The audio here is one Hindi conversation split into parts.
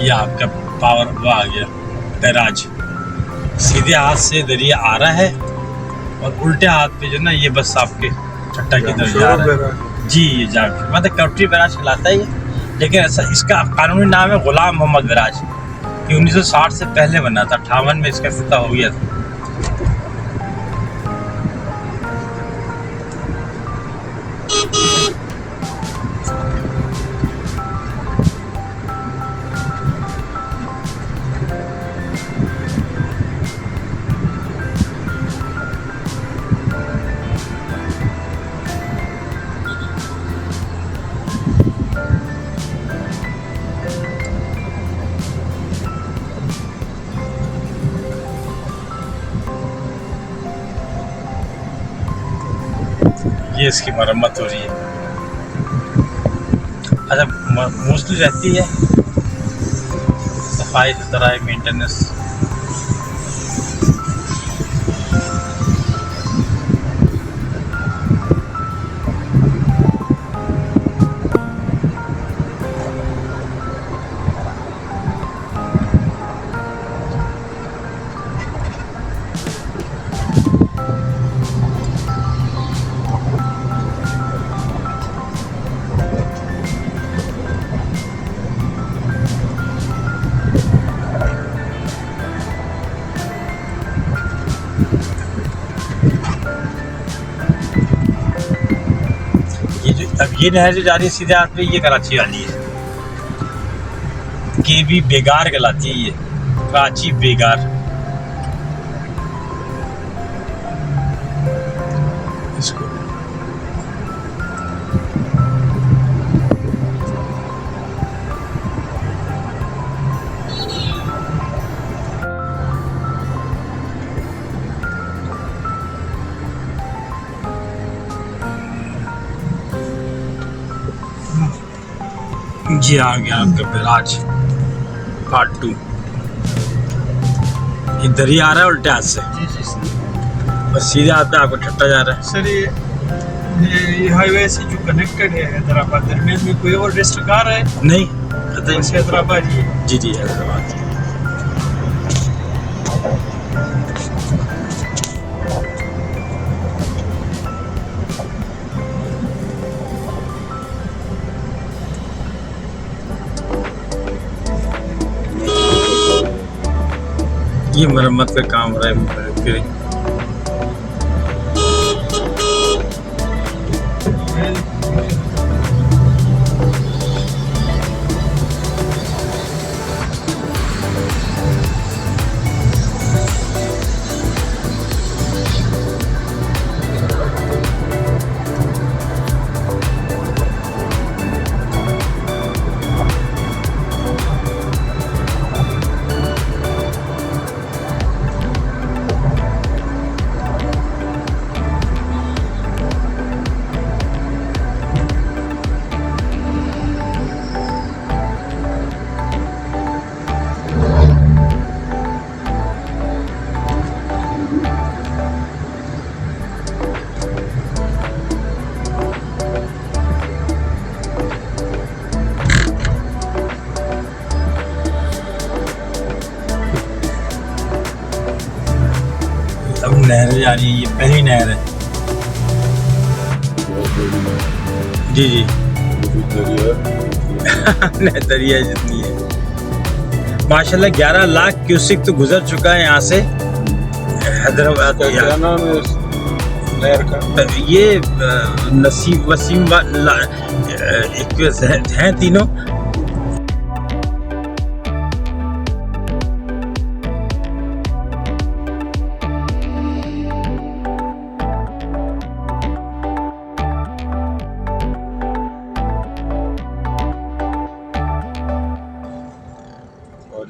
ये आपका पावर वो आ गया बैराज। सीधे हाथ से दरिया आ रहा है और उल्टे हाथ पे जो ना ये बस आपके चट्टा की तरफ जा रहा है जी। ये जाके मतलब कवटरी बैराज कहलाता है ये, लेकिन ऐसा इसका कानूनी नाम है गुलाम मोहम्मद बैराज। ये 1960 से पहले बना था, 58 में इसका इफ्तिताह हो गया था। ये इसकी मरम्मत हो रही है। अच्छा मोस्टली रहती है सफाई सुथरा मेंटेनेंस। अब ये नहर जो जा रही है सीधे हाथ पे, ये कराची वाली है। केबी बेगार कहलाती है ये, कराची बेगार। इसको जी आ गया आपका बैराज पार्ट 2। ये दरिया आ रहा है उल्टे हाथ से और सीधे हाथ पे आपको ठट्टा जा रहा है। सर ये हाईवे से जो कनेक्टेड है हैदराबाद, दरमियान में कोई और डिस्ट्रिक्ट आ रहा है? नहीं बस हैदराबाद ही है। जी हैदराबाद। ये मरम्मत का काम हो रहा है फिर। अब नहर जा रही है, ये पहली नहर है जी। दरिया जितनी है माशाल्लाह। 11 लाख क्यूसिक तो गुजर चुका है यहाँ से हैदराबाद। क्या नाम है इस नहर का? ये नसीब वसीम हैं तीनों।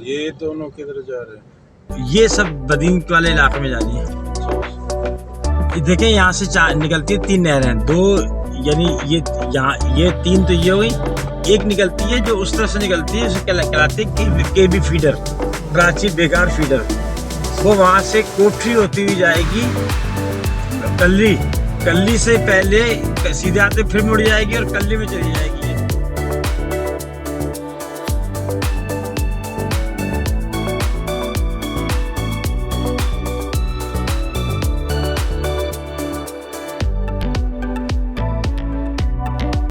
ये दोनों किधर जा रहे हैं? ये सब बदीन वाले इलाके में जा रही है। ये देखें यहाँ से निकलती है 3 नहरें हैं, 2 यानी ये यहाँ ये 3 तो ये हो गई, एक निकलती है जो उस तरफ से निकलती है, उसे कहलाते हैं केबी फीडर, कराची बेगार फीडर। वो वहाँ से कोठरी होती हुई जाएगी कल्ली से पहले सीधे आते फिर मुड़ जाएगी और कल्ली में चली जाएगी।